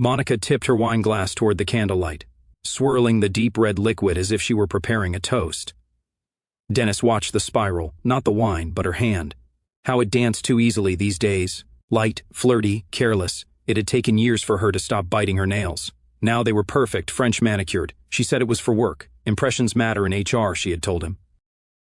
Monica tipped her wine glass toward the candlelight, swirling the deep red liquid as if she were preparing a toast. Dennis watched the spiral, not the wine, but her hand. How it danced too easily these days. Light, flirty, careless. It had taken years for her to stop biting her nails. Now they were perfect, French manicured. She said it was for work. Impressions matter in HR, she had told him.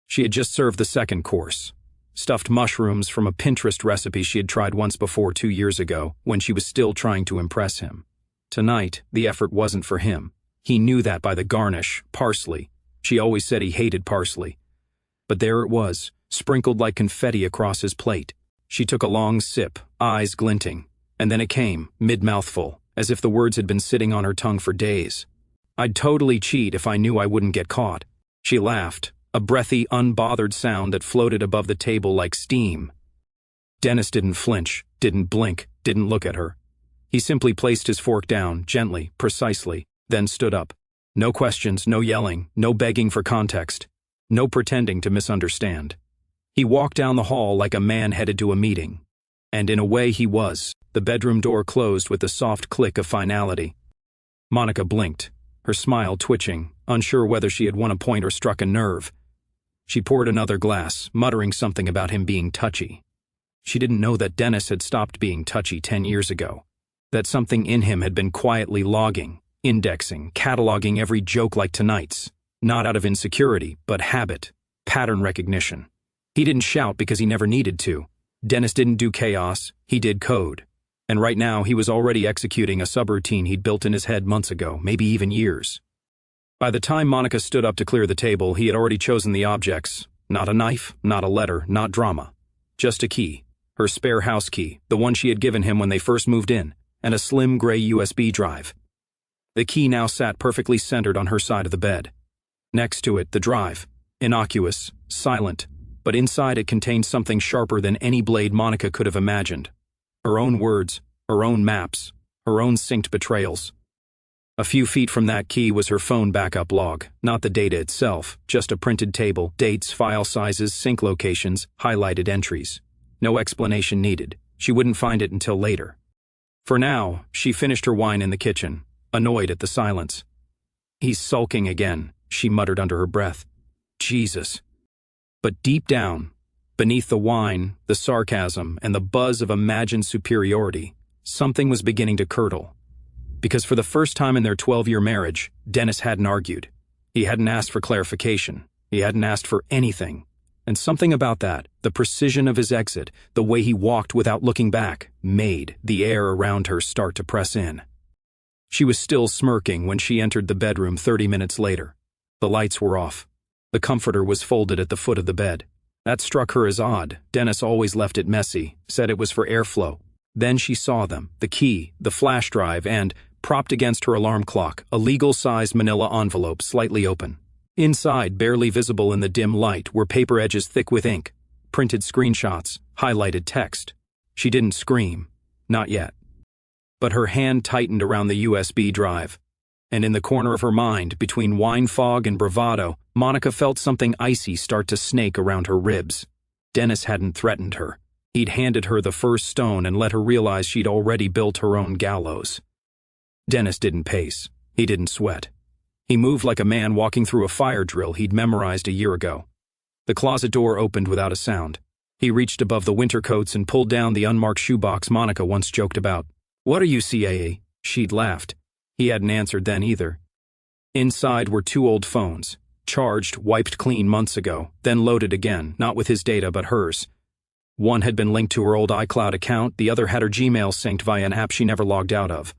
She had just served the second course. Stuffed mushrooms from a Pinterest recipe she had tried once before 2 years ago, when she was still trying to impress him. Tonight, the effort wasn't for him. He knew that by the garnish, parsley. She always said he hated parsley. But there it was, sprinkled like confetti across his plate. She took a long sip, eyes glinting, and then it came, mid-mouthful, as if the words had been sitting on her tongue for days. I'd totally cheat if I knew I wouldn't get caught. She laughed, a breathy, unbothered sound that floated above the table like steam. Dennis didn't flinch, didn't blink, didn't look at her. He simply placed his fork down, gently, precisely, then stood up. No questions, no yelling, no begging for context, no pretending to misunderstand. He walked down the hall like a man headed to a meeting. And in a way he was. The bedroom door closed with the soft click of finality. Monica blinked, her smile twitching, unsure whether she had won a point or struck a nerve. She poured another glass, muttering something about him being touchy. She didn't know that Dennis had stopped being touchy 10 years ago. That something in him had been quietly logging, indexing, cataloging every joke like tonight's. Not out of insecurity, but habit, pattern recognition. He didn't shout because he never needed to. Dennis didn't do chaos, he did code. And right now he was already executing a subroutine he'd built in his head months ago, maybe even years. By the time Monica stood up to clear the table, he had already chosen the objects. Not a knife, not a letter, not drama. Just a key. Her spare house key, the one she had given him when they first moved in, and a slim gray USB drive. The key now sat perfectly centered on her side of the bed. Next to it, the drive. Innocuous, silent, but inside it contained something sharper than any blade Monica could have imagined. Her own words, her own maps, her own synced betrayals. A few feet from that key was her phone backup log, not the data itself, just a printed table, dates, file sizes, sync locations, highlighted entries. No explanation needed. She wouldn't find it until later. For now, she finished her wine in the kitchen, annoyed at the silence. He's sulking again, she muttered under her breath. Jesus. But deep down, beneath the wine, the sarcasm, and the buzz of imagined superiority, something was beginning to curdle. Because for the first time in their 12-year marriage, Dennis hadn't argued. He hadn't asked for clarification. He hadn't asked for anything. And something about that, the precision of his exit, the way he walked without looking back, made the air around her start to press in. She was still smirking when she entered the bedroom 30 minutes later. The lights were off. The comforter was folded at the foot of the bed. That struck her as odd. Dennis always left it messy, said it was for airflow. Then she saw them, the key, the flash drive, and, propped against her alarm clock, a legal-sized manila envelope slightly open. Inside, barely visible in the dim light, were paper edges thick with ink, printed screenshots, highlighted text. She didn't scream. Not yet. But her hand tightened around the USB drive. And in the corner of her mind, between wine fog and bravado, Monica felt something icy start to snake around her ribs. Dennis hadn't threatened her. He'd handed her the first stone and let her realize she'd already built her own gallows. Dennis didn't pace. He didn't sweat. He moved like a man walking through a fire drill he'd memorized a year ago. The closet door opened without a sound. He reached above the winter coats and pulled down the unmarked shoebox Monica once joked about. "What are you, CAA?" She'd laughed. He hadn't answered then either. Inside were 2 old phones, charged, wiped clean months ago, then loaded again, not with his data but hers. One had been linked to her old iCloud account, the other had her Gmail synced via an app she never logged out of.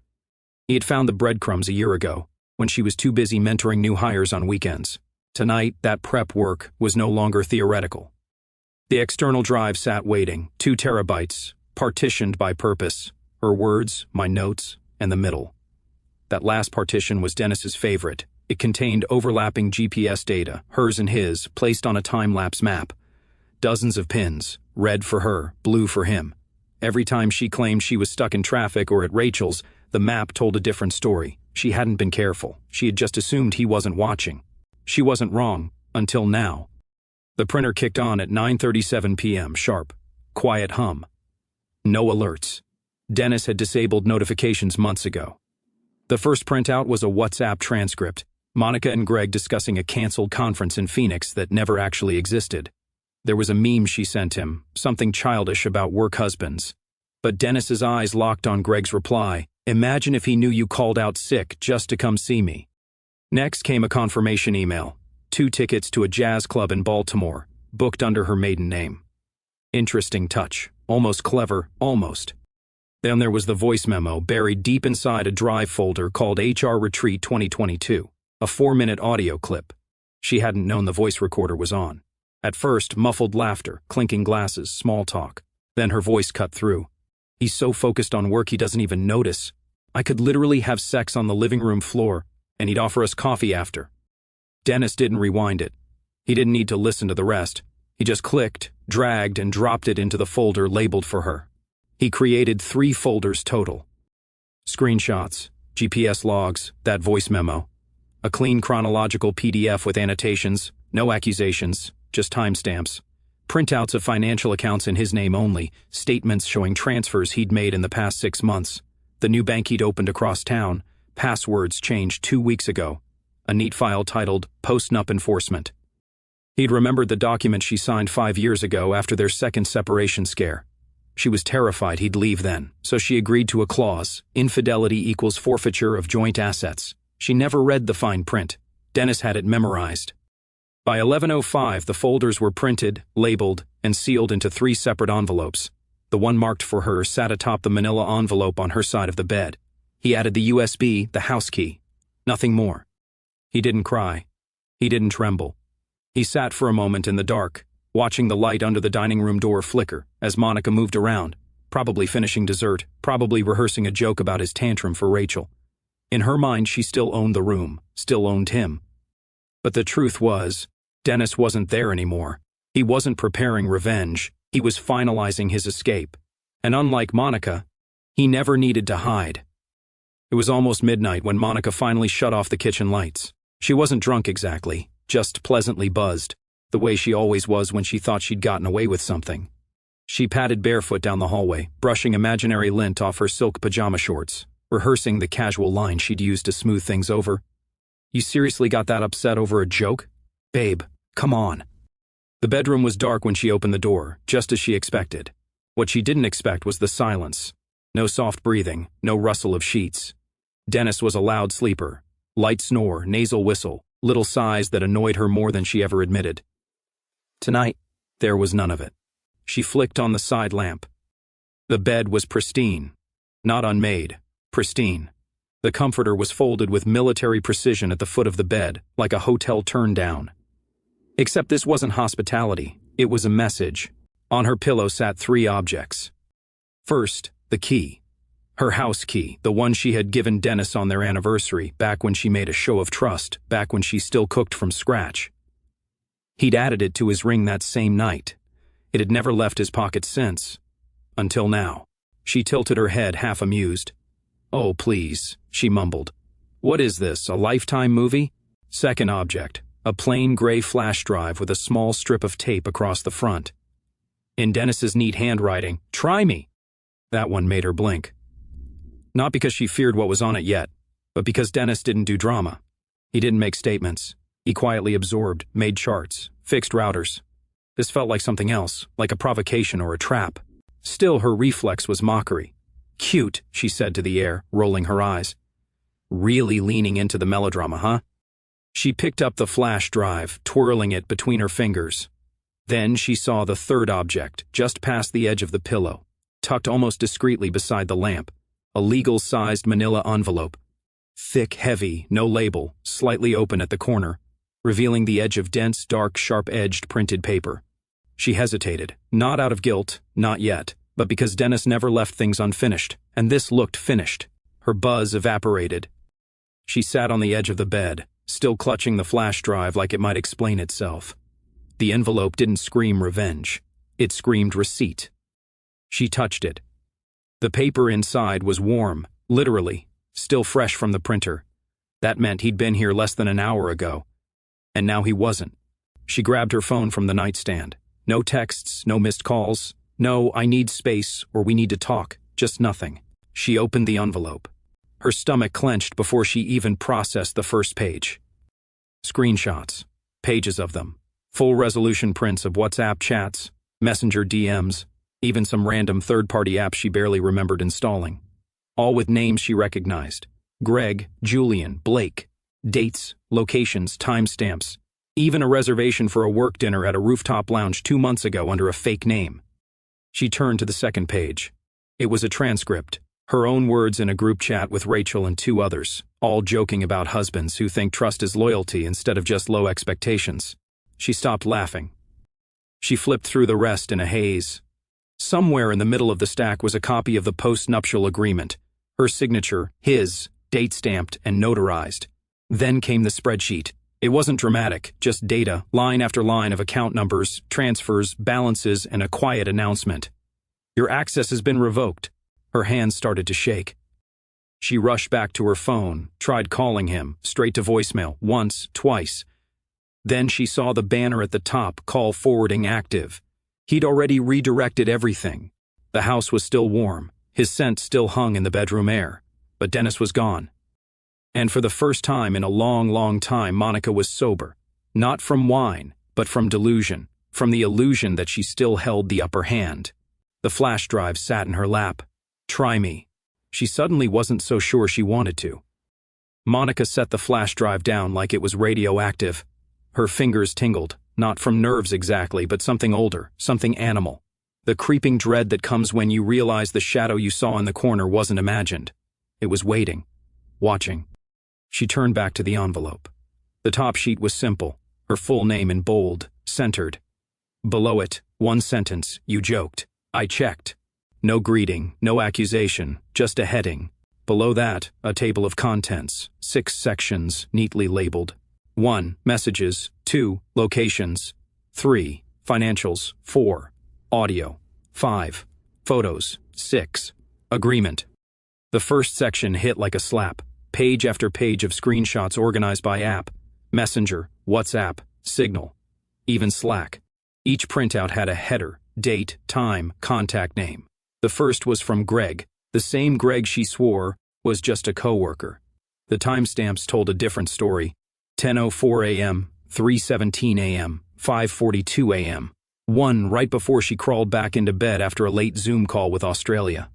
He had found the breadcrumbs a year ago, when she was too busy mentoring new hires on weekends. Tonight, that prep work was no longer theoretical. The external drive sat waiting, 2 terabytes, partitioned by purpose. Her words, my notes, and the middle. That last partition was Dennis's favorite. It contained overlapping GPS data, hers and his, placed on a time-lapse map. Dozens of pins, red for her, blue for him. Every time she claimed she was stuck in traffic or at Rachel's, the map told a different story. She hadn't been careful. She had just assumed he wasn't watching. She wasn't wrong, until now. The printer kicked on at 9:37 p.m. sharp. Quiet hum. No alerts. Dennis had disabled notifications months ago. The first printout was a WhatsApp transcript, Monica and Greg discussing a canceled conference in Phoenix that never actually existed. There was a meme she sent him, something childish about work husbands. But Dennis's eyes locked on Greg's reply, "Imagine if he knew you called out sick just to come see me." Next came a confirmation email, 2 tickets to a jazz club in Baltimore, booked under her maiden name. Interesting touch, almost clever, almost. Then there was the voice memo buried deep inside a drive folder called HR Retreat 2022, a 4-minute audio clip. She hadn't known the voice recorder was on. At first, muffled laughter, clinking glasses, small talk. Then her voice cut through. "He's so focused on work he doesn't even notice. I could literally have sex on the living room floor, and he'd offer us coffee after." Dennis didn't rewind it. He didn't need to listen to the rest. He just clicked, dragged, and dropped it into the folder labeled for her. He created 3 folders total. Screenshots, GPS logs, that voice memo. A clean chronological PDF with annotations, no accusations, just timestamps. Printouts of financial accounts in his name only, statements showing transfers he'd made in the past 6 months, the new bank he'd opened across town, passwords changed 2 weeks ago, a neat file titled Post-Nup Enforcement. He'd remembered the document she signed 5 years ago after their second separation scare. She was terrified he'd leave then, so she agreed to a clause, infidelity equals forfeiture of joint assets. She never read the fine print. Dennis had it memorized. By 11:05, the folders were printed, labeled, and sealed into 3 separate envelopes. The one marked for her sat atop the manila envelope on her side of the bed. He added the USB, the house key. Nothing more. He didn't cry. He didn't tremble. He sat for a moment in the dark, watching the light under the dining room door flicker as Monica moved around, probably finishing dessert, probably rehearsing a joke about his tantrum for Rachel. In her mind, she still owned the room, still owned him. But the truth was, Dennis wasn't there anymore. He wasn't preparing revenge. He was finalizing his escape. And unlike Monica, he never needed to hide. It was almost midnight when Monica finally shut off the kitchen lights. She wasn't drunk exactly, just pleasantly buzzed, the way she always was when she thought she'd gotten away with something. She padded barefoot down the hallway, brushing imaginary lint off her silk pajama shorts, rehearsing the casual line she'd used to smooth things over. "You seriously got that upset over a joke? Babe, come on." The bedroom was dark when she opened the door, just as she expected. What she didn't expect was the silence. No soft breathing, no rustle of sheets. Dennis was a loud sleeper. Light snore, nasal whistle, little sighs that annoyed her more than she ever admitted. Tonight, there was none of it. She flicked on the side lamp. The bed was pristine. Not unmade. Pristine. The comforter was folded with military precision at the foot of the bed, like a hotel turn-down. Except this wasn't hospitality. It was a message. On her pillow sat 3 objects. First, the key. Her house key, the one she had given Dennis on their anniversary, back when she made a show of trust, back when she still cooked from scratch. He'd added it to his ring that same night. It had never left his pocket since. Until now. She tilted her head, half amused. "Oh, please," she mumbled. "What is this, a Lifetime movie?" Second object, a plain gray flash drive with a small strip of tape across the front. In Dennis's neat handwriting, "Try me." That one made her blink. Not because she feared what was on it yet, but because Dennis didn't do drama. He didn't make statements. He quietly absorbed, made charts, fixed routers. This felt like something else, like a provocation or a trap. Still, her reflex was mockery. "Cute," she said to the air, rolling her eyes. "Really leaning into the melodrama, huh?" She picked up the flash drive, twirling it between her fingers. Then she saw the third object, just past the edge of the pillow, tucked almost discreetly beside the lamp. A legal-sized manila envelope. Thick, heavy, no label, slightly open at the corner, revealing the edge of dense, dark, sharp-edged printed paper. She hesitated, not out of guilt, not yet, but because Dennis never left things unfinished, and this looked finished. Her buzz evaporated. She sat on the edge of the bed, still clutching the flash drive like it might explain itself. The envelope didn't scream revenge. It screamed receipt. She touched it. The paper inside was warm, literally, still fresh from the printer. That meant he'd been here less than an hour ago. And now he wasn't. She grabbed her phone from the nightstand. No texts, no missed calls. No, "I need space," or "we need to talk," just nothing. She opened the envelope. Her stomach clenched before she even processed the first page. Screenshots. Pages of them. Full-resolution prints of WhatsApp chats, Messenger DMs, even some random third-party apps she barely remembered installing. All with names she recognized. Greg, Julian, Blake. Dates, locations, timestamps. Even a reservation for a work dinner at a rooftop lounge 2 months ago under a fake name. She turned to the second page. It was a transcript. Her own words in a group chat with Rachel and 2 others, all joking about husbands who think trust is loyalty instead of just low expectations. She stopped laughing. She flipped through the rest in a haze. Somewhere in the middle of the stack was a copy of the post-nuptial agreement. Her signature, his, date-stamped and notarized. Then came the spreadsheet. It wasn't dramatic, just data, line after line of account numbers, transfers, balances, and a quiet announcement. Your access has been revoked. Her hands started to shake. She rushed back to her phone, tried calling him, straight to voicemail, once, twice. Then she saw the banner at the top, call forwarding active. He'd already redirected everything. The house was still warm. His scent still hung in the bedroom air. But Dennis was gone. And for the first time in a long, long time, Monica was sober. Not from wine, but from delusion. From the illusion that she still held the upper hand. The flash drive sat in her lap. Try me. She suddenly wasn't so sure she wanted to. Monica set the flash drive down like it was radioactive. Her fingers tingled, not from nerves exactly, but something older, something animal. The creeping dread that comes when you realize the shadow you saw in the corner wasn't imagined. It was waiting. Watching. She turned back to the envelope. The top sheet was simple, her full name in bold, centered. Below it, one sentence, you joked. I checked. No greeting, no accusation, just a heading. Below that, a table of contents, 6 sections, neatly labeled. 1. Messages. 2. Locations. 3. Financials. 4. Audio. 5. Photos. 6. Agreement. The first section hit like a slap. Page after page of screenshots organized by app. Messenger, WhatsApp, Signal, even Slack. Each printout had a header, date, time, contact name. The first was from Greg, the same Greg she swore was just a coworker. The timestamps told a different story. 10:04 a.m., 3:17 a.m., 5:42 a.m. One right before she crawled back into bed after a late Zoom call with Australia.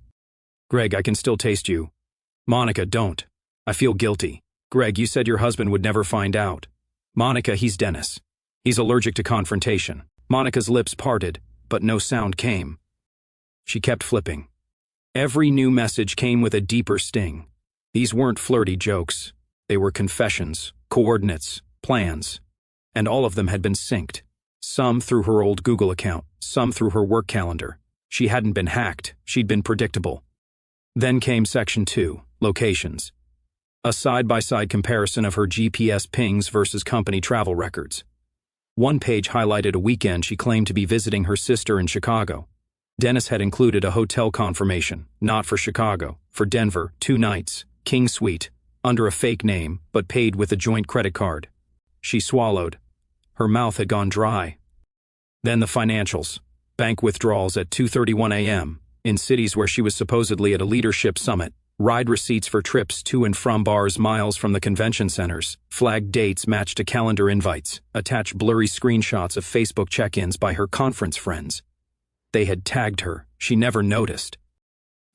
Greg, I can still taste you. Monica, don't. I feel guilty. Greg, you said your husband would never find out. Monica, he's Dennis. He's allergic to confrontation. Monica's lips parted, but no sound came. She kept flipping. Every new message came with a deeper sting. These weren't flirty jokes. They were confessions, coordinates, plans. And all of them had been synced. Some through her old Google account, some through her work calendar. She hadn't been hacked. She'd been predictable. Then came Section 2, Locations. A side-by-side comparison of her GPS pings versus company travel records. One page highlighted a weekend she claimed to be visiting her sister in Chicago. Dennis had included a hotel confirmation, not for Chicago, for Denver, 2 nights, King Suite, under a fake name, but paid with a joint credit card. She swallowed. Her mouth had gone dry. Then the financials. Bank withdrawals at 2:31 a.m., in cities where she was supposedly at a leadership summit. Ride receipts for trips to and from bars miles from the convention centers, flagged dates matched to calendar invites, attached blurry screenshots of Facebook check-ins by her conference friends. They had tagged her. She never noticed.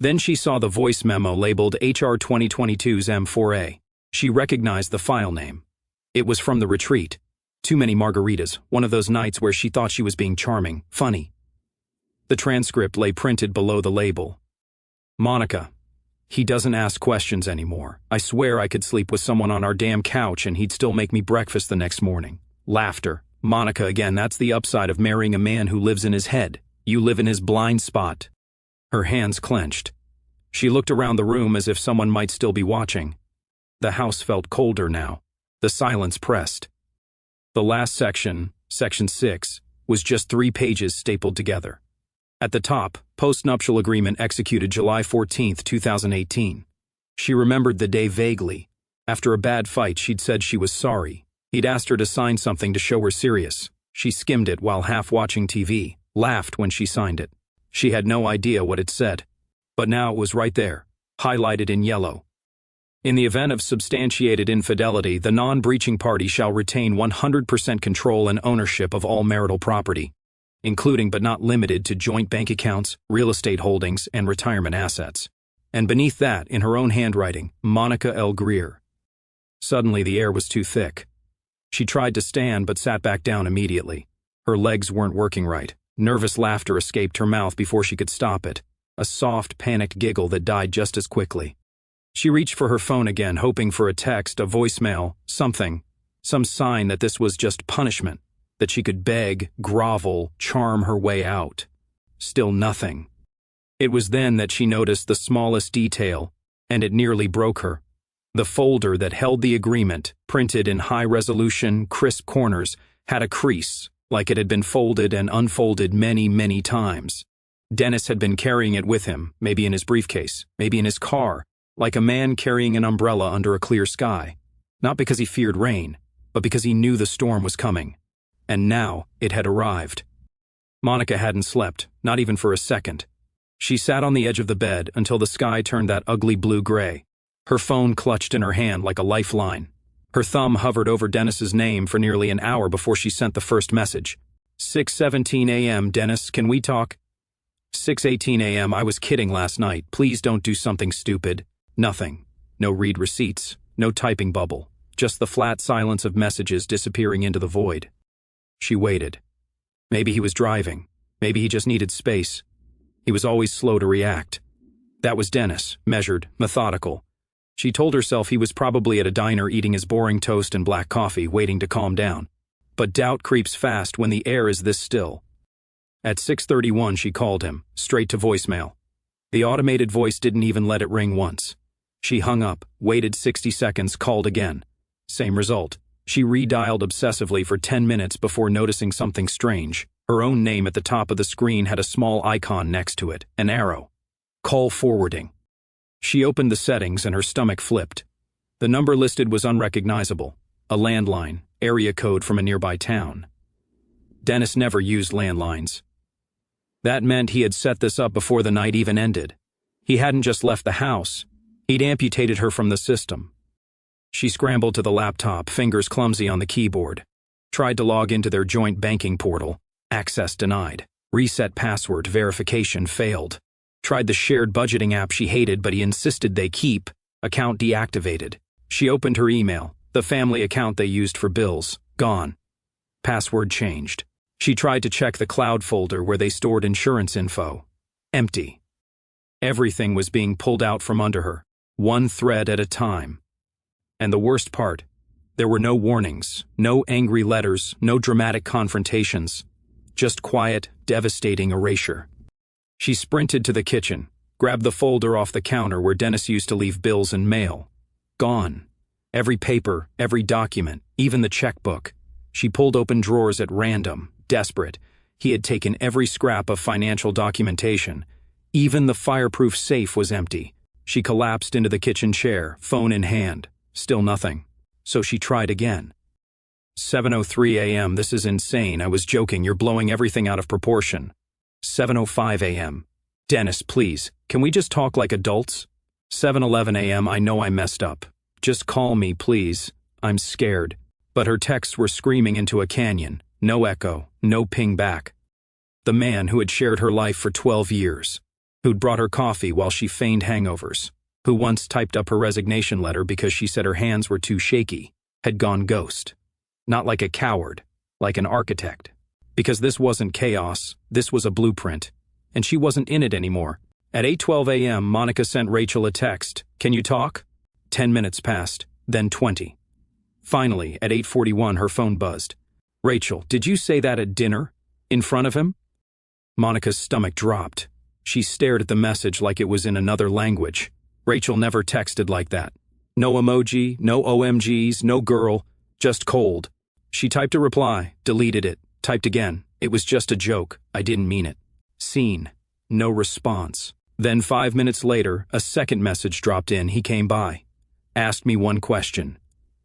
Then she saw the voice memo labeled HR 2022's M4A. She recognized the file name. It was from the retreat. Too many margaritas, one of those nights where she thought she was being charming, funny. The transcript lay printed below the label. Monica. He doesn't ask questions anymore. I swear I could sleep with someone on our damn couch and he'd still make me breakfast the next morning. Laughter. Monica again, that's the upside of marrying a man who lives in his head. You live in his blind spot. Her hands clenched. She looked around the room as if someone might still be watching. The house felt colder now. The silence pressed. The last section, Section 6, was just 3 pages stapled together. At the top, post-nuptial agreement executed July 14, 2018. She remembered the day vaguely. After a bad fight, she'd said she was sorry. He'd asked her to sign something to show her serious. She skimmed it while half watching TV, laughed when she signed it. She had no idea what it said. But now it was right there, highlighted in yellow. In the event of substantiated infidelity, the non-breaching party shall retain 100% control and ownership of all marital property, including but not limited to joint bank accounts, real estate holdings, and retirement assets. And beneath that, in her own handwriting, Monica L. Greer. Suddenly the air was too thick. She tried to stand but sat back down immediately. Her legs weren't working right. Nervous laughter escaped her mouth before she could stop it, a soft, panicked giggle that died just as quickly. She reached for her phone again, hoping for a text, a voicemail, something, some sign that this was just punishment, that she could beg, grovel, charm her way out. Still nothing. It was then that she noticed the smallest detail, and it nearly broke her. The folder that held the agreement, printed in high-resolution, crisp corners, had a crease, like it had been folded and unfolded many, many times. Dennis had been carrying it with him, maybe in his briefcase, maybe in his car, like a man carrying an umbrella under a clear sky. Not because he feared rain, but because he knew the storm was coming. And now it had arrived. Monica hadn't slept, not even for a second. She sat on the edge of the bed until the sky turned that ugly blue-gray. Her phone clutched in her hand like a lifeline. Her thumb hovered over Dennis's name for nearly an hour before she sent the first message. 6:17 a.m. Dennis, can we talk? 6:18 a.m. I was kidding last night. Please don't do something stupid. Nothing. No read receipts. No typing bubble. Just the flat silence of messages disappearing into the void. She waited. Maybe he was driving. Maybe he just needed space. He was always slow to react. That was Dennis, measured, methodical. She told herself he was probably at a diner eating his boring toast and black coffee, waiting to calm down. But doubt creeps fast when the air is this still. At 6:31 she called him, straight to voicemail. The automated voice didn't even let it ring once. She hung up, waited 60 seconds, called again. Same result. She redialed obsessively for 10 minutes before noticing something strange. Her own name at the top of the screen had a small icon next to it, an arrow. Call forwarding. She opened the settings and her stomach flipped. The number listed was unrecognizable, a landline, area code from a nearby town. Dennis never used landlines. That meant he had set this up before the night even ended. He hadn't just left the house. He'd amputated her from the system. She scrambled to the laptop, fingers clumsy on the keyboard. Tried to log into their joint banking portal. Access denied. Reset password, verification failed. Tried the shared budgeting app she hated, but he insisted they keep. Account deactivated. She opened her email, the family account they used for bills. Gone. Password changed. She tried to check the cloud folder where they stored insurance info. Empty. Everything was being pulled out from under her, one thread at a time. And the worst part, there were no warnings, no angry letters, no dramatic confrontations, just quiet, devastating erasure. She sprinted to the kitchen, grabbed the folder off the counter where Dennis used to leave bills and mail. Gone. Every paper, every document, even the checkbook. She pulled open drawers at random, desperate. He had taken every scrap of financial documentation. Even the fireproof safe was empty. She collapsed into the kitchen chair, phone in hand. Still nothing. So she tried again. 7:03 a.m. This is insane. I was joking. You're blowing everything out of proportion. 7:05 a.m. Dennis, please, can we just talk like adults? 7:11 a.m. I know I messed up. Just call me, please. I'm scared. But her texts were screaming into a canyon. No echo, no ping back. The man who had shared her life for 12 years, who'd brought her coffee while she feigned hangovers, who once typed up her resignation letter because she said her hands were too shaky, had gone ghost. Not like a coward, like an architect. Because this wasn't chaos, this was a blueprint. And she wasn't in it anymore. At 8:12 a.m., Monica sent Rachel a text. Can you talk? 10 minutes passed, then 20. Finally, at 8:41, her phone buzzed. Rachel, did you say that at dinner? In front of him? Monica's stomach dropped. She stared at the message like it was in another language. Rachel never texted like that. No emoji, no OMGs, no girl, just cold. She typed a reply, deleted it, typed again. It was just a joke. I didn't mean it. Seen. No response. Then 5 minutes later, a second message dropped in. He came by. Asked me one question.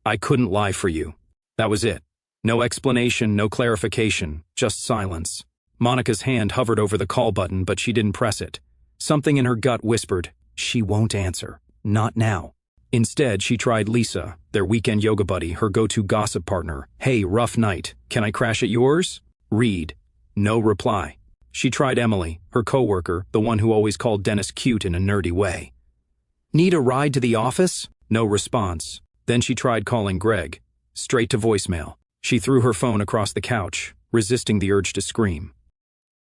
I couldn't lie for you. That was it. No explanation, no clarification, just silence. Monica's hand hovered over the call button, but she didn't press it. Something in her gut whispered, she won't answer. Not now. Instead, she tried Lisa, their weekend yoga buddy, her go-to gossip partner. Hey, rough night. Can I crash at yours? Read. No reply. She tried Emily, her coworker, the one who always called Dennis cute in a nerdy way. Need a ride to the office? No response. Then she tried calling Greg. Straight to voicemail. She threw her phone across the couch, resisting the urge to scream.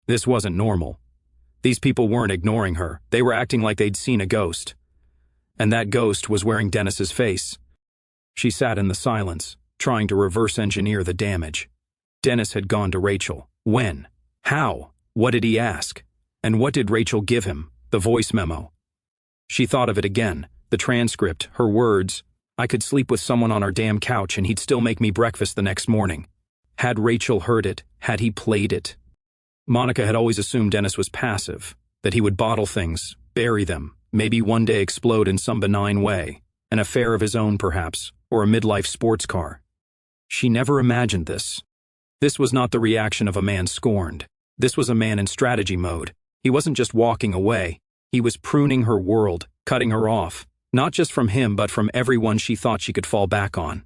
This wasn't normal. These people weren't ignoring her. They were acting like they'd seen a ghost. And that ghost was wearing Dennis's face. She sat in the silence, trying to reverse engineer the damage. Dennis had gone to Rachel. When? How? What did he ask? And what did Rachel give him? The voice memo. She thought of it again. The transcript, her words. I could sleep with someone on our damn couch and he'd still make me breakfast the next morning. Had Rachel heard it? Had he played it? Monica had always assumed Dennis was passive, that he would bottle things, bury them, maybe one day explode in some benign way, an affair of his own perhaps, or a midlife sports car. She never imagined this. This was not the reaction of a man scorned. This was a man in strategy mode. He wasn't just walking away. He was pruning her world, cutting her off, not just from him but from everyone she thought she could fall back on.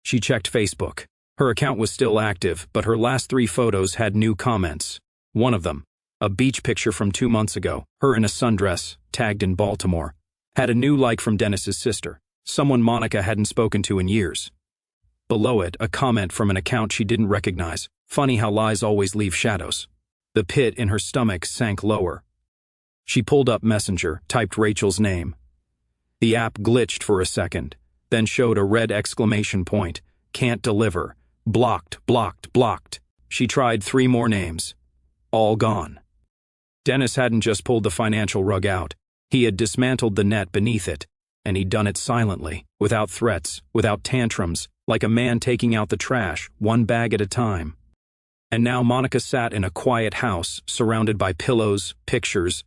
She checked Facebook. Her account was still active, but her last 3 photos had new comments. One of them, a beach picture from 2 months ago, her in a sundress, tagged in Baltimore, had a new like from Dennis's sister, someone Monica hadn't spoken to in years. Below it, a comment from an account she didn't recognize. Funny how lies always leave shadows. The pit in her stomach sank lower. She pulled up Messenger, typed Rachel's name. The app glitched for a second, then showed a red exclamation point. Can't deliver. Blocked, blocked, blocked. She tried 3 more names. All gone. Dennis hadn't just pulled the financial rug out. He had dismantled the net beneath it, and he'd done it silently, without threats, without tantrums, like a man taking out the trash, one bag at a time. And now Monica sat in a quiet house, surrounded by pillows, pictures,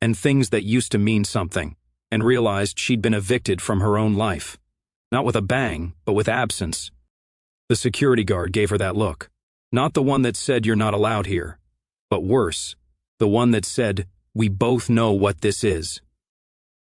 and things that used to mean something, and realized she'd been evicted from her own life. Not with a bang, but with absence. The security guard gave her that look. Not the one that said you're not allowed here, but worse, the one that said, we both know what this is.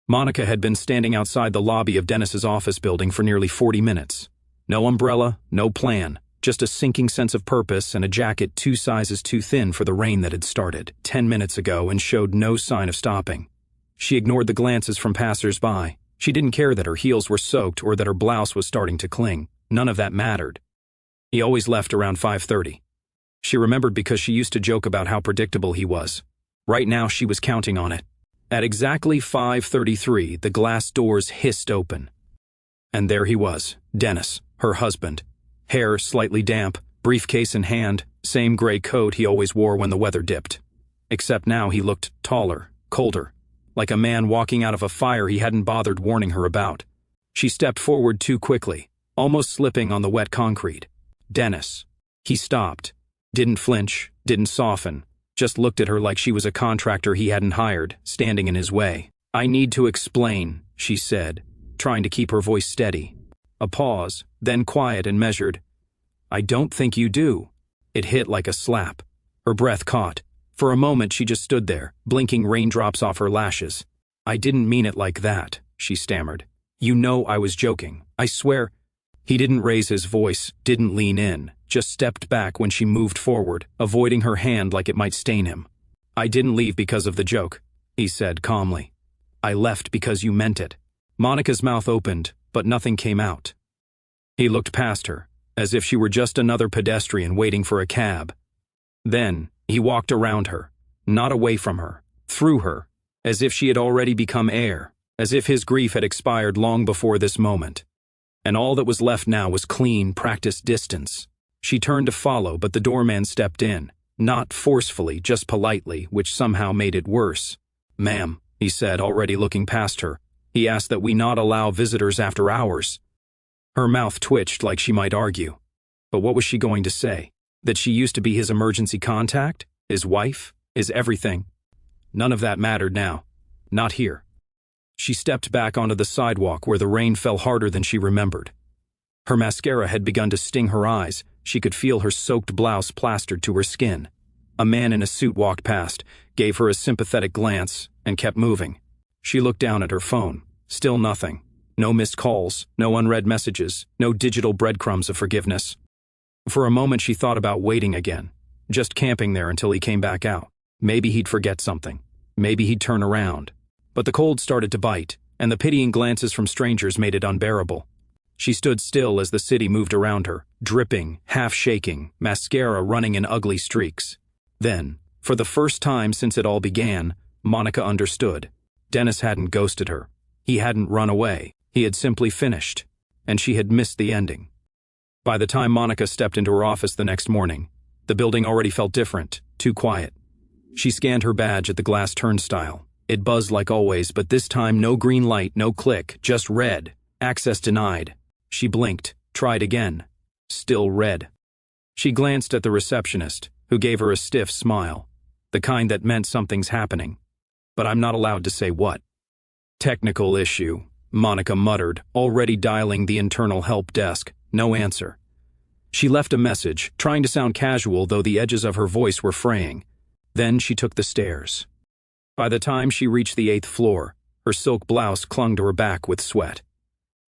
Monica had been standing outside the lobby of Dennis's office building for nearly 40 minutes. No umbrella, no plan, just a sinking sense of purpose and a jacket 2 sizes too thin for the rain that had started 10 minutes ago and showed no sign of stopping. She ignored the glances from passers-by. She didn't care that her heels were soaked or that her blouse was starting to cling. None of that mattered. He always left around 5:30. She remembered because she used to joke about how predictable he was. Right now she was counting on it. At exactly 5:33, the glass doors hissed open. And there he was, Dennis, her husband. Hair slightly damp, briefcase in hand, same gray coat he always wore when the weather dipped. Except now he looked taller, colder, like a man walking out of a fire he hadn't bothered warning her about. She stepped forward too quickly, almost slipping on the wet concrete. Dennis. He stopped. Didn't flinch, didn't soften, just looked at her like she was a contractor he hadn't hired, standing in his way. I need to explain, she said, trying to keep her voice steady. A pause, then quiet and measured. I don't think you do. It hit like a slap. Her breath caught. For a moment she just stood there, blinking raindrops off her lashes. I didn't mean it like that, she stammered. You know I was joking, I swear. He didn't raise his voice, didn't lean in, just stepped back when she moved forward, avoiding her hand like it might stain him. I didn't leave because of the joke, he said calmly. I left because you meant it. Monica's mouth opened, but nothing came out. He looked past her, as if she were just another pedestrian waiting for a cab. Then, he walked around her, not away from her, through her, as if she had already become air, as if his grief had expired long before this moment. And all that was left now was clean, practiced distance. She turned to follow, but the doorman stepped in, not forcefully, just politely, which somehow made it worse. Ma'am, he said, already looking past her. He asked that we not allow visitors after hours. Her mouth twitched like she might argue. But what was she going to say? That she used to be his emergency contact? His wife? His everything? None of that mattered now. Not here. She stepped back onto the sidewalk where the rain fell harder than she remembered. Her mascara had begun to sting her eyes. She could feel her soaked blouse plastered to her skin. A man in a suit walked past, gave her a sympathetic glance, and kept moving. She looked down at her phone. Still nothing. No missed calls, no unread messages, no digital breadcrumbs of forgiveness. For a moment she thought about waiting again, just camping there until he came back out. Maybe he'd forget something. Maybe he'd turn around. But the cold started to bite, and the pitying glances from strangers made it unbearable. She stood still as the city moved around her, dripping, half-shaking, mascara running in ugly streaks. Then, for the first time since it all began, Monica understood. Dennis hadn't ghosted her. He hadn't run away. He had simply finished. And she had missed the ending. By the time Monica stepped into her office the next morning, the building already felt different, too quiet. She scanned her badge at the glass turnstile. It buzzed like always, but this time no green light, no click, just red. Access denied. She blinked, tried again. Still red. She glanced at the receptionist, who gave her a stiff smile, the kind that meant something's happening. But I'm not allowed to say what. Technical issue, Monica muttered, already dialing the internal help desk. No answer. She left a message, trying to sound casual, though the edges of her voice were fraying. Then she took the stairs. By the time she reached the 8th floor, her silk blouse clung to her back with sweat.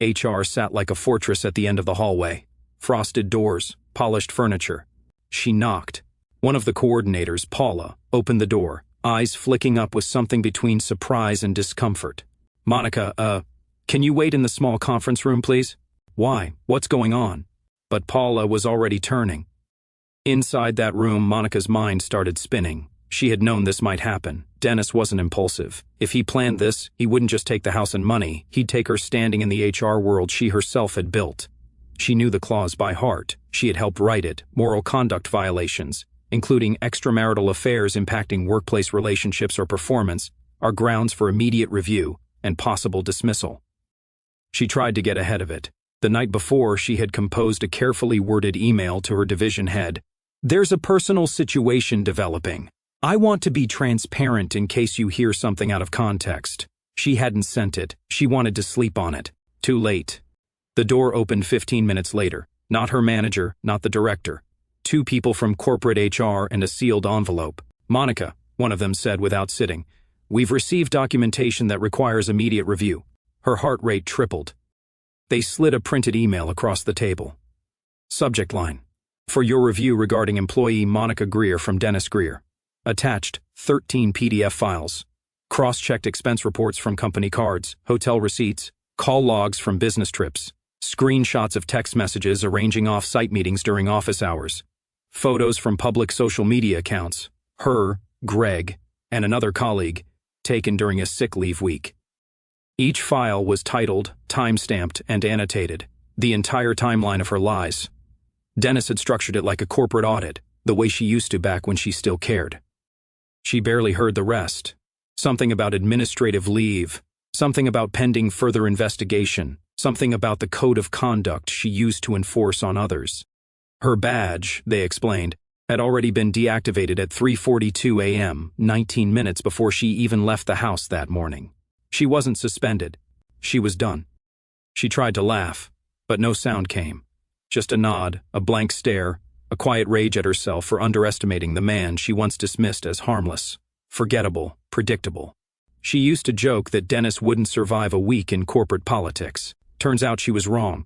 HR sat like a fortress at the end of the hallway. Frosted doors, polished furniture. She knocked. One of the coordinators, Paula, opened the door, eyes flicking up with something between surprise and discomfort. Monica, can you wait in the small conference room, please? Why? What's going on? But Paula was already turning. Inside that room, Monica's mind started spinning. She had known this might happen. Dennis wasn't impulsive. If he planned this, he wouldn't just take the house and money. He'd take her standing in the HR world she herself had built. She knew the clause by heart. She had helped write it. Moral conduct violations, including extramarital affairs impacting workplace relationships or performance, are grounds for immediate review and possible dismissal. She tried to get ahead of it. The night before, she had composed a carefully worded email to her division head. There's a personal situation developing. I want to be transparent in case you hear something out of context. She hadn't sent it. She wanted to sleep on it. Too late. The door opened 15 minutes later. Not her manager, not the director. 2 people from corporate HR and a sealed envelope. Monica, one of them said without sitting. We've received documentation that requires immediate review. Her heart rate tripled. They slid a printed email across the table. Subject line. For your review regarding employee Monica Greer from Dennis Greer. Attached, 13 PDF files. Cross-checked expense reports from company cards, hotel receipts, call logs from business trips, screenshots of text messages arranging off-site meetings during office hours, photos from public social media accounts, her, Greg, and another colleague, taken during a sick leave week. Each file was titled, time-stamped, and annotated, the entire timeline of her lies. Dennis had structured it like a corporate audit, the way she used to back when she still cared. She barely heard the rest. Something about administrative leave, something about pending further investigation, something about the code of conduct she used to enforce on others. Her badge, they explained, had already been deactivated at 3:42 a.m., 19 minutes before she even left the house that morning. She wasn't suspended. She was done. She tried to laugh, but no sound came. Just a nod, a blank stare, a quiet rage at herself for underestimating the man she once dismissed as harmless, forgettable, predictable. She used to joke that Dennis wouldn't survive a week in corporate politics. Turns out she was wrong.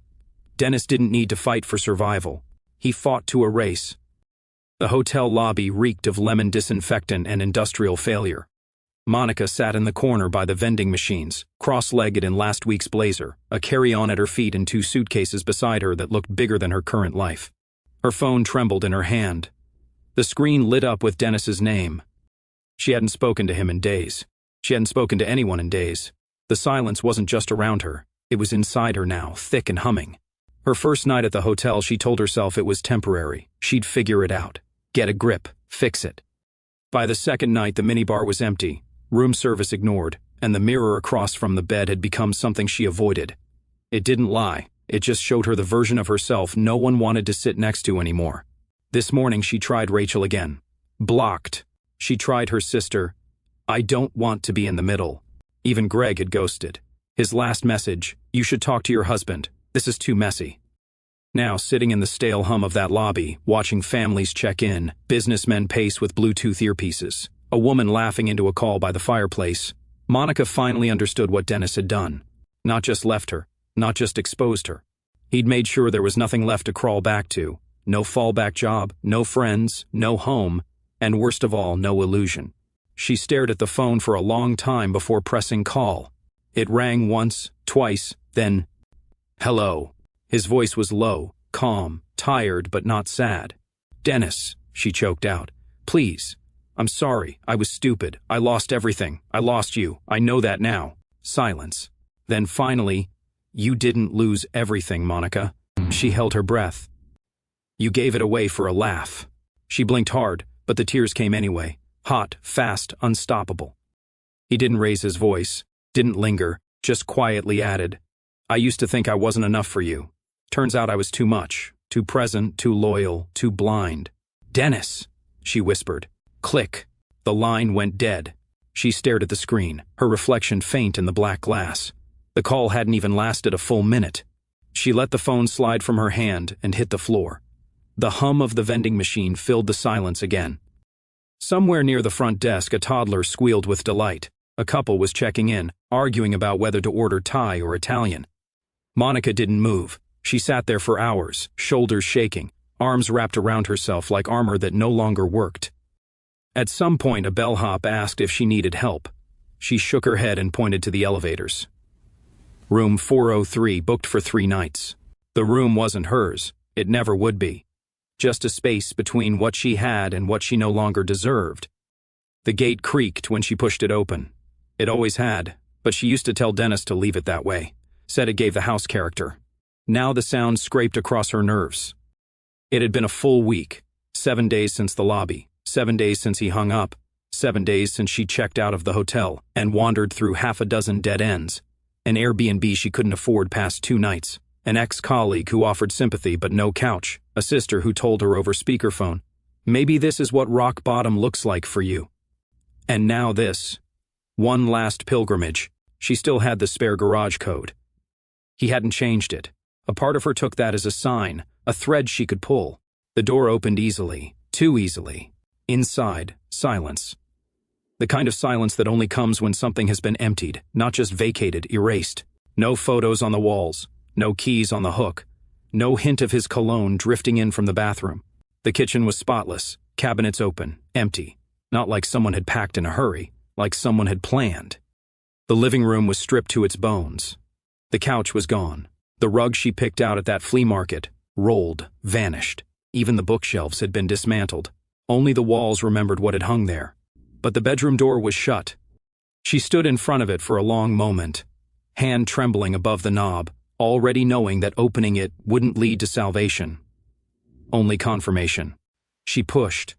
Dennis didn't need to fight for survival. He fought to erase. The hotel lobby reeked of lemon disinfectant and industrial failure. Monica sat in the corner by the vending machines, cross-legged in last week's blazer, a carry-on at her feet and 2 suitcases beside her that looked bigger than her current life. Her phone trembled in her hand. The screen lit up with Dennis's name. She hadn't spoken to him in days. She hadn't spoken to anyone in days. The silence wasn't just around her. It was inside her now, thick and humming. Her first night at the hotel, she told herself it was temporary. She'd figure it out. Get a grip. Fix it. By the second night, the minibar was empty. Room service ignored, and the mirror across from the bed had become something she avoided. It didn't lie. It just showed her the version of herself no one wanted to sit next to anymore. This morning she tried Rachel again. Blocked. She tried her sister. I don't want to be in the middle. Even Greg had ghosted. His last message, you should talk to your husband. This is too messy. Now, sitting in the stale hum of that lobby, watching families check in, businessmen pace with Bluetooth earpieces, a woman laughing into a call by the fireplace, Monica finally understood what Dennis had done. Not just left her, not just exposed her. He'd made sure there was nothing left to crawl back to. No fallback job, no friends, no home, and worst of all, no illusion. She stared at the phone for a long time before pressing call. It rang once, twice, then, "Hello." His voice was low, calm, tired but not sad. "Dennis," she choked out. "Please. I'm sorry. I was stupid. I lost everything. I lost you. I know that now." Silence. Then finally, "You didn't lose everything, Monica." She held her breath. "You gave it away for a laugh." She blinked hard, but the tears came anyway. Hot, fast, unstoppable. He didn't raise his voice, didn't linger, just quietly added, "I used to think I wasn't enough for you. Turns out I was too much, too present, too loyal, too blind." "Dennis," she whispered. Click. The line went dead. She stared at the screen, her reflection faint in the black glass. The call hadn't even lasted a full minute. She let the phone slide from her hand and hit the floor. The hum of the vending machine filled the silence again. Somewhere near the front desk, a toddler squealed with delight. A couple was checking in, arguing about whether to order Thai or Italian. Monica didn't move. She sat there for hours, shoulders shaking, arms wrapped around herself like armor that no longer worked. At some point, a bellhop asked if she needed help. She shook her head and pointed to the elevators. Room 403, booked for 3 nights. The room wasn't hers. It never would be. Just a space between what she had and what she no longer deserved. The gate creaked when she pushed it open. It always had, but she used to tell Dennis to leave it that way. Said it gave the house character. Now the sound scraped across her nerves. It had been a full week. 7 days since the lobby. 7 days since he hung up. 7 days since she checked out of the hotel and wandered through half a dozen dead ends. An Airbnb she couldn't afford past 2 nights. An ex-colleague who offered sympathy but no couch. A sister who told her over speakerphone, "Maybe this is what rock bottom looks like for you." And now this. One last pilgrimage. She still had the spare garage code. He hadn't changed it. A part of her took that as a sign, a thread she could pull. The door opened easily, too easily. Inside, silence. The kind of silence that only comes when something has been emptied, not just vacated, erased. No photos on the walls, no keys on the hook, no hint of his cologne drifting in from the bathroom. The kitchen was spotless, cabinets open, empty. Not like someone had packed in a hurry, like someone had planned. The living room was stripped to its bones. The couch was gone. The rug she picked out at that flea market, rolled, vanished. Even the bookshelves had been dismantled. Only the walls remembered what had hung there. But the bedroom door was shut. She stood in front of it for a long moment, hand trembling above the knob, already knowing that opening it wouldn't lead to salvation. Only confirmation. She pushed.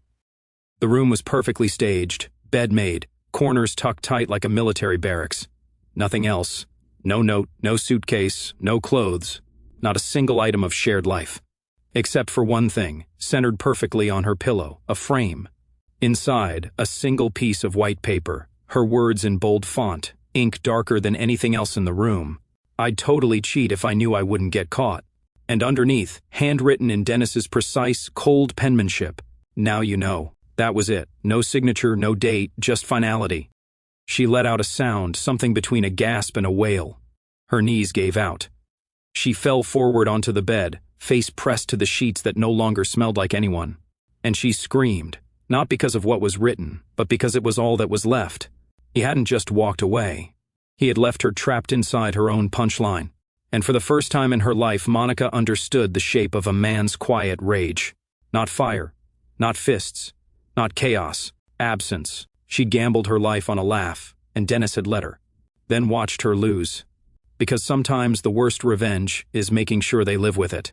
The room was perfectly staged, bed made, corners tucked tight like a military barracks. Nothing else. No note, no suitcase, no clothes, not a single item of shared life. Except for one thing, centered perfectly on her pillow, a frame. Inside, a single piece of white paper, her words in bold font, ink darker than anything else in the room. "I'd totally cheat if I knew I wouldn't get caught." And underneath, handwritten in Dennis's precise, cold penmanship, "Now you know." That was it. No signature, no date, just finality. She let out a sound, something between a gasp and a wail. Her knees gave out. She fell forward onto the bed, face pressed to the sheets that no longer smelled like anyone. And she screamed, not because of what was written, but because it was all that was left. He hadn't just walked away. He had left her trapped inside her own punchline. And for the first time in her life, Monica understood the shape of a man's quiet rage. Not fire, not fists, not chaos, absence. She gambled her life on a laugh, and Dennis had let her. Then watched her lose. Because sometimes the worst revenge is making sure they live with it.